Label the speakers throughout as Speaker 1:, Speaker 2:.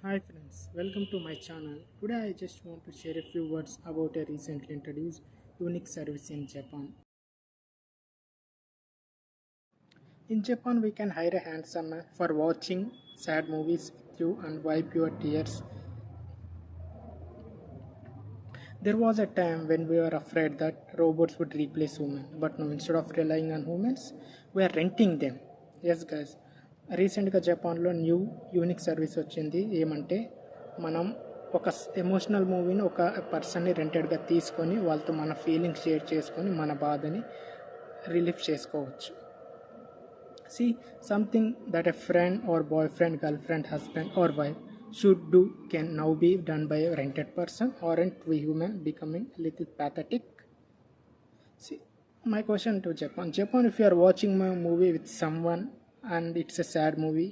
Speaker 1: Hi friends, welcome to my channel. Today I just want to share a few words about a recently introduced unique service in Japan. In Japan, we can hire a handsome man for watching sad movies with you and wipe your tears. There was a time when we were afraid that robots would replace humans, but now instead of relying on humans, we are renting them. Yes guys, రీసెంట్గా జపాన్లో new unique service వచ్చింది. ఏమంటే మనం ఒక emotional మూవీని ఒక పర్సన్ని రెంటెడ్గా తీసుకొని వాళ్ళతో మన ఫీలింగ్స్ షేర్ చేసుకొని మన బాధని రిలీఫ్ చేసుకోవచ్చు. See, something that a friend or boyfriend, girlfriend, husband, or wife should do can now be done by a rented person. Aren't we human becoming a little pathetic? See, my question to Japan. Japan, if you are watching my movie with someone and it's a sad movie,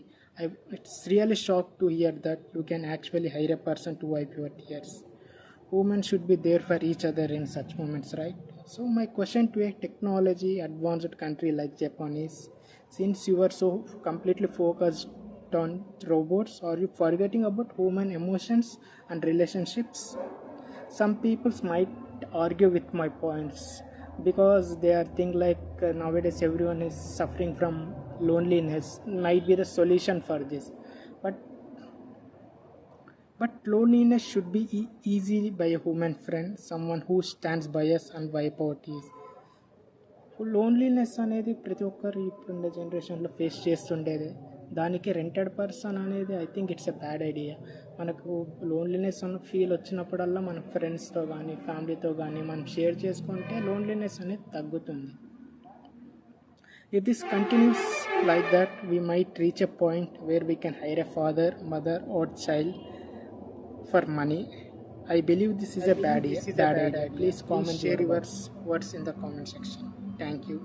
Speaker 1: it's really shocked to hear that you can actually hire a person to wipe your tears. Women should be there for each other in such moments, right? So my question to a technology advanced country like Japan is, since you are so completely focused on robots, are you forgetting about human emotions and relationships? Some people might argue with my points because they are think like nowadays everyone is suffering from loneliness might be the solution for this, but loneliness should be easy by a human friend, someone who stands by us and wipe our tears. Loneliness అనేది ప్రతి ఒక్కరు ఇప్పుడున్న జనరేషన్లో face చేస్తుండేది. దానికి rented person అనేది I think it's a bad idea. మనకు loneliness అన్న feel వచ్చినప్పుడల్లా మన ఫ్రెండ్స్తో కానీ ఫ్యామిలీతో కానీ మనం షేర్ చేసుకుంటే లోన్లీనెస్ అనేది తగ్గుతుంది. If this continues like that, we might reach a point where we can hire a father, mother, or child for money. I believe this is a bad idea. Please comment your words in the comment section. Thank you.